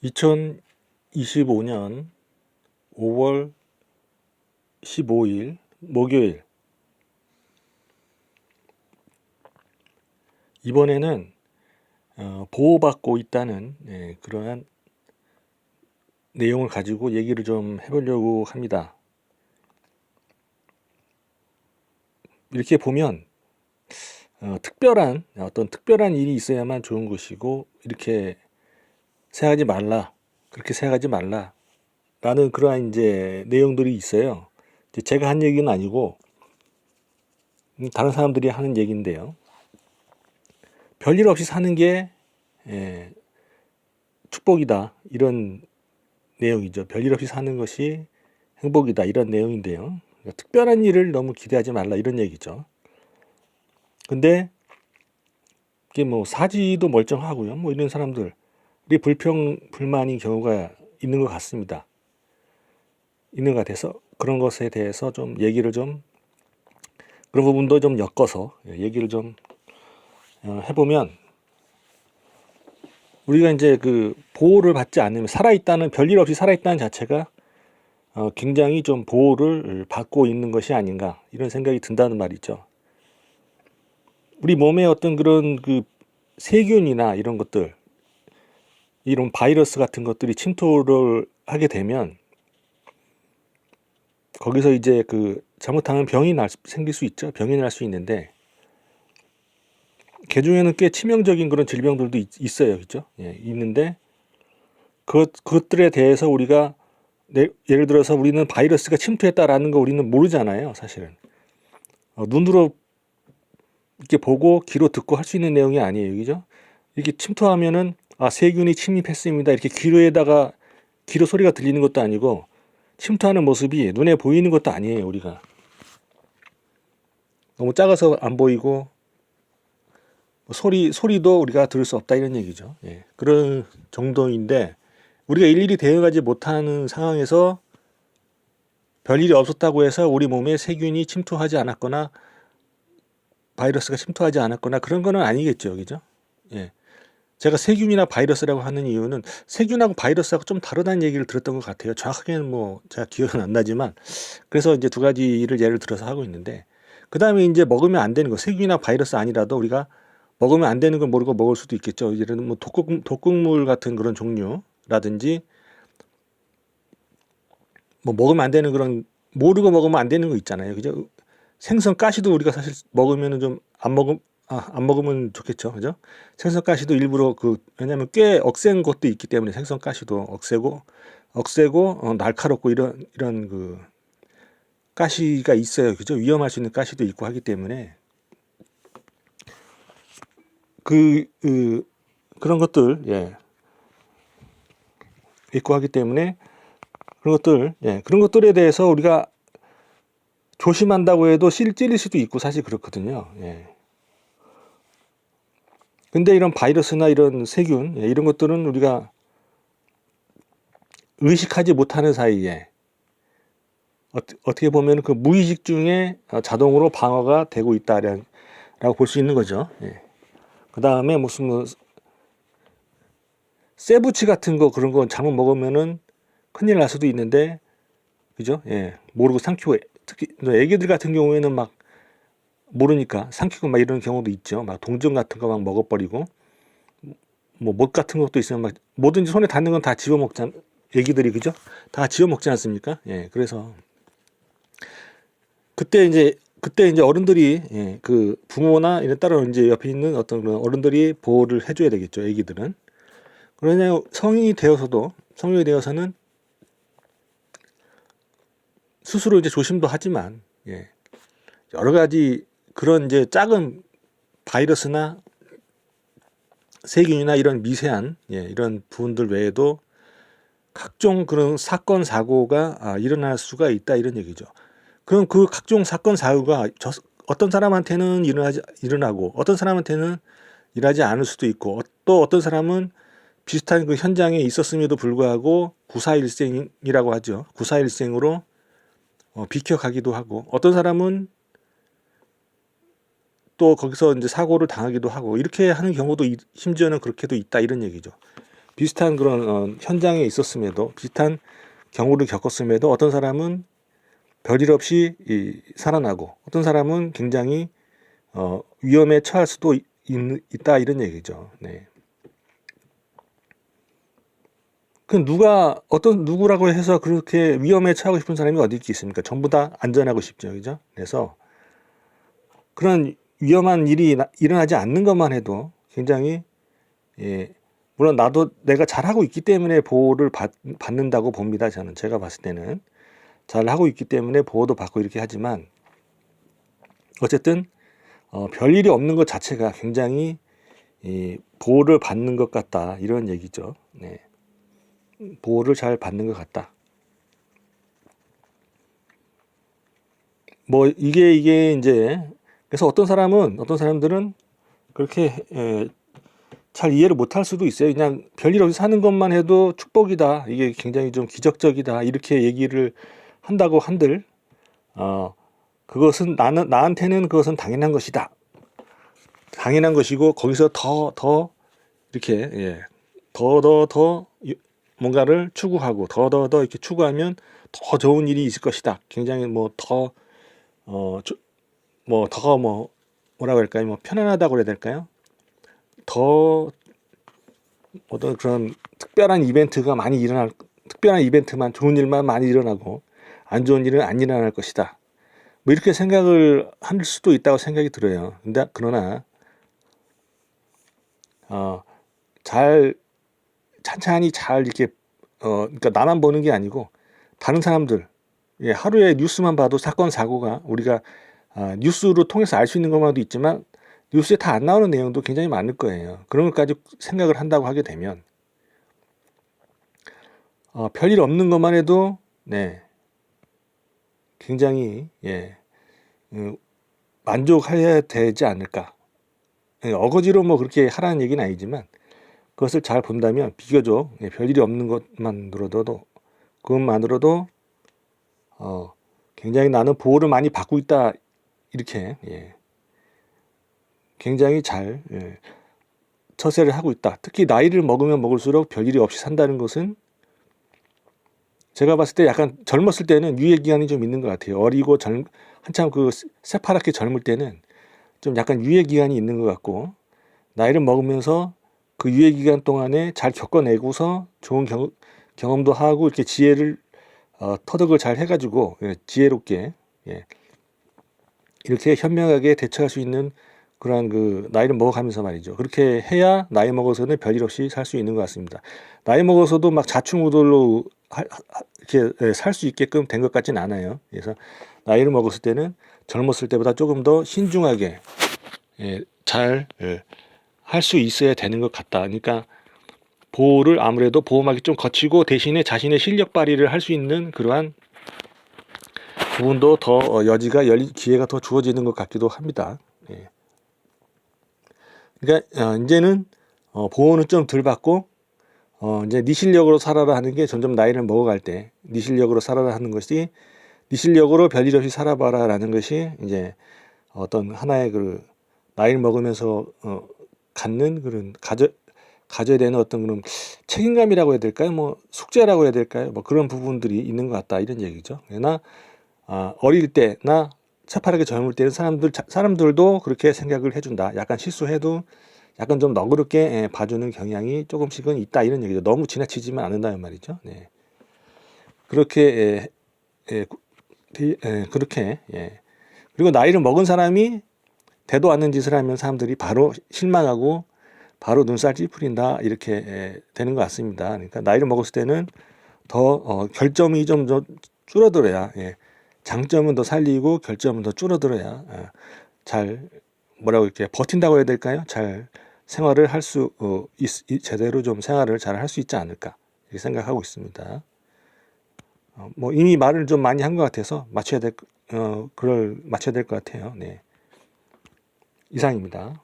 2025년 5월 15일 목요일. 이번에는 보호받고 있다는 그러한 내용을 가지고 얘기를 좀 해보려고 합니다. 이렇게 보면 어떤 특별한 일이 있어야만 좋은 것이고, 이렇게 생각하지 말라, 그렇게 생각하지 말라 라는 그러한 이제 내용들이 있어요. 이제 제가 한 얘기는 아니고 다른 사람들이 하는 얘기인데요. 별일 없이 사는 게 축복이다, 이런 내용이죠. 별일 없이 사는 것이 행복이다, 이런 내용인데요. 그러니까 특별한 일을 너무 기대하지 말라, 이런 얘기죠. 근데 이게 뭐 사지도 멀쩡하고요, 뭐 이런 사람들이 불평불만인 경우가 있는 것 같습니다. 있는 것 같아서 그런 것에 대해서 좀 얘기를 좀, 그런 부분도 좀 엮어서 얘기를 좀 해보면, 우리가 이제 그 보호를 받지 않으면, 살아있다는, 별일 없이 살아있다는 자체가 굉장히 좀 보호를 받고 있는 것이 아닌가, 이런 생각이 든다는 말이죠. 우리 몸에 어떤 그런 그 세균이나 이런 것들, 이런 바이러스 같은 것들이 침투를 하게 되면 거기서 이제 그 잘못하면 생길 수 있죠. 병이 날 수 있는데, 그 중에는 꽤 치명적인 그런 질병들도 있어요. 그죠? 예, 있는데, 그것들에 대해서 우리가, 예를 들어서 우리는 바이러스가 침투했다라는 거 우리는 모르잖아요. 사실은. 눈으로 이렇게 보고 귀로 듣고 할 수 있는 내용이 아니에요. 그죠? 이렇게 침투하면은, 세균이 침입했습니다, 이렇게 귀로 소리가 들리는 것도 아니고, 침투하는 모습이 눈에 보이는 것도 아니에요. 우리가 너무 작아서 안 보이고, 소리도 우리가 들을 수 없다, 이런 얘기죠. 예, 그런 정도인데, 우리가 일일이 대응하지 못하는 상황에서 별일이 없었다고 해서 우리 몸에 세균이 침투하지 않았거나 바이러스가 침투하지 않았거나 그런 거는 아니겠죠. 그죠? 예. 제가 세균이나 바이러스라고 하는 이유는, 세균하고 바이러스하고 좀 다르다는 얘기를 들었던 것 같아요. 정확하게는 뭐 제가 기억은 안 나지만, 그래서 이제 두 가지를 예를 들어서 하고 있는데, 그 다음에 이제 먹으면 안 되는 거, 세균이나 바이러스 아니라도 우리가 먹으면 안 되는 걸 모르고 먹을 수도 있겠죠. 예를 들면 뭐 독극물 같은 그런 종류라든지, 뭐 먹으면 안 되는 그런, 모르고 먹으면 안 되는 거 있잖아요. 그죠? 생선 가시도 우리가 사실 먹으면은 좀 안 먹으면 좋겠죠. 그죠? 생선 가시도 일부러 왜냐면 꽤 억센 것도 있기 때문에, 생선 가시도 억세고 날카롭고 이런 그 가시가 있어요. 그죠? 위험할 수 있는 가시도 있고 하기 때문에, 그런 것들, 예, 있고 하기 때문에, 그런 것들에 대해서 우리가 조심한다고 해도 찔릴 수도 있고, 사실 그렇거든요. 예. 근데 이런 바이러스나 이런 세균, 이런 것들은 우리가 의식하지 못하는 사이에 어떻게 보면 그 무의식 중에 자동으로 방어가 되고 있다라고 볼 수 있는 거죠. 예. 그 다음에 무슨 쇠부치 같은 거, 그런 거 잘못 먹으면은 큰일 날 수도 있는데, 그죠? 예. 모르고 삼키고, 특히 애기들 같은 경우에는 막 모르니까 삼키고 막 이런 경우도 있죠. 막 동전 같은 거 막 먹어버리고, 뭐 못 같은 것도 있으면 막 뭐든지 손에 닿는 건 다 집어먹잖아. 애기들이, 그죠? 다 집어먹지 않습니까? 예. 그래서 그때 이제 어른들이, 예, 그 부모나 이런 따로 이제 옆에 있는 어떤 그런 어른들이 보호를 해줘야 되겠죠. 애기들은. 그러냐, 성인이 되어서는 스스로 이제 조심도 하지만, 예, 여러 가지 그런 이제 작은 바이러스나 세균이나 이런 미세한, 예, 이런 부분들 외에도 각종 그런 사건 사고가 일어날 수가 있다, 이런 얘기죠. 그럼 그 각종 사건 사고가 어떤 사람한테는 일어나고 어떤 사람한테는 일하지 않을 수도 있고, 또 어떤 사람은 비슷한 그 현장에 있었음에도 불구하고 구사일생이라고 하죠. 구사일생으로 비켜가기도 하고, 어떤 사람은 또 거기서 이제 사고를 당하기도 하고, 이렇게 하는 경우도 심지어는 그렇게도 있다, 이런 얘기죠. 비슷한 그런 현장에 있었음에도, 비슷한 경우를 겪었음에도 어떤 사람은 별일 없이 살아나고 어떤 사람은 굉장히 위험에 처할 수도 있다 이런 얘기죠. 네. 그 누구라고 해서 그렇게 위험에 처하고 싶은 사람이 어디 있겠습니까? 전부 다 안전하고 싶죠, 그죠? 그래서 그런 위험한 일이 일어나지 않는 것만 해도 굉장히, 물론 나도 내가 잘하고 있기 때문에 보호를 받는다고 봅니다. 제가 봤을 때는 잘하고 있기 때문에 보호도 받고 이렇게 하지만 어쨌든 별일이 없는 것 자체가 굉장히 보호를 받는 것 같다 이런 얘기죠. 네. 보호를 잘 받는 것 같다. 뭐 이게 이제 그래서 어떤 사람들은 그렇게 잘 이해를 못할 수도 있어요. 그냥 별일 없이 사는 것만 해도 축복이다. 이게 굉장히 좀 기적적이다. 이렇게 얘기를 한다고 한들 그것은 나한테는 그것은 당연한 것이다. 당연한 것이고 거기서 더 이렇게 더 뭔가를 추구하고 더 이렇게 추구하면 더 좋은 일이 있을 것이다. 굉장히 뭐라고 할까요? 뭐 편안하다고 그래야 될까요? 더 어떤 그런 특별한 이벤트만 좋은 일만 많이 일어나고 안 좋은 일은 안 일어날 것이다. 뭐 이렇게 생각을 할 수도 있다고 생각이 들어요. 그러나 찬찬히 잘 이렇게 그러니까 나만 보는 게 아니고 다른 사람들, 하루에 뉴스만 봐도 사건 사고가 우리가 뉴스로 통해서 알 수 있는 것만도 있지만 뉴스에 다 안 나오는 내용도 굉장히 많을 거예요. 그런 것까지 생각을 한다고 하게 되면 별일 없는 것만 해도 굉장히 만족해야 되지 않을까. 어거지로 뭐 그렇게 하라는 얘기는 아니지만 그것을 잘 본다면 비교적 별일이 없는 그것만으로도 굉장히 나는 보호를 많이 받고 있다 이렇게 굉장히 잘 처세를 하고 있다. 특히 나이를 먹으면 먹을수록 별일이 없이 산다는 것은 제가 봤을 때 약간 젊었을 때는 유예 기간이 좀 있는 것 같아요. 어리고 한참 그 새파랗게 젊을 때는 좀 약간 유예 기간이 있는 것 같고 나이를 먹으면서 그 유예 기간 동안에 잘 겪어내고서 좋은 경험도 하고 이렇게 지혜를 터득을 잘 해가지고 지혜롭게 이렇게 현명하게 대처할 수 있는 그러한 그 나이를 먹어가면서 말이죠. 그렇게 해야 나이 먹어서는 별일 없이 살 수 있는 것 같습니다. 나이 먹어서도 막 좌충우돌로 이렇게 살 수 있게끔 된 것 같진 않아요. 그래서 나이를 먹었을 때는 젊었을 때보다 조금 더 신중하게 잘 할 수 있어야 되는 것 같다. 그러니까 보호를 아무래도 보호막이 좀 거치고 대신에 자신의 실력 발휘를 할 수 있는 그러한 부분도 더 여지가 열릴 기회가 더 주어지는 것 같기도 합니다. 그러니까 이제는 보호는 좀 덜 받고 이제 네 실력으로 살아라 하는 게 점점 나이를 먹어갈 때 네 실력으로 살아라 하는 것이 네 실력으로 별일 없이 살아봐라라는 것이 이제 어떤 하나의 그 나이를 먹으면서 갖는 그런 가져야 되는 어떤 그런 책임감이라고 해야 될까요? 뭐 숙제라고 해야 될까요? 뭐 그런 부분들이 있는 것 같다 이런 얘기죠. 그러나 어릴 때나 새파랗게 젊을 때는 사람들도 그렇게 생각을 해준다. 약간 실수해도 약간 좀 너그럽게 봐주는 경향이 조금씩은 있다 이런 얘기죠. 너무 지나치지만 않는다는 말이죠. 네. 그렇게 그렇게 그리고 나이를 먹은 사람이 되도 않는 짓을 하면 사람들이 바로 실망하고 바로 눈살 찌푸린다 이렇게 되는 것 같습니다. 그러니까 나이를 먹었을 때는 더 결점이 좀 줄어들어야 장점은 더 살리고 결점은 더 줄어들어야 잘 뭐라고 이렇게 버틴다고 해야 될까요? 잘 생활을 할 수 제대로 좀 생활을 잘 할 수 있지 않을까 이렇게 생각하고 있습니다. 뭐 이미 말을 좀 많이 한 것 같아서 맞춰야 될 것 같아요. 네. 이상입니다.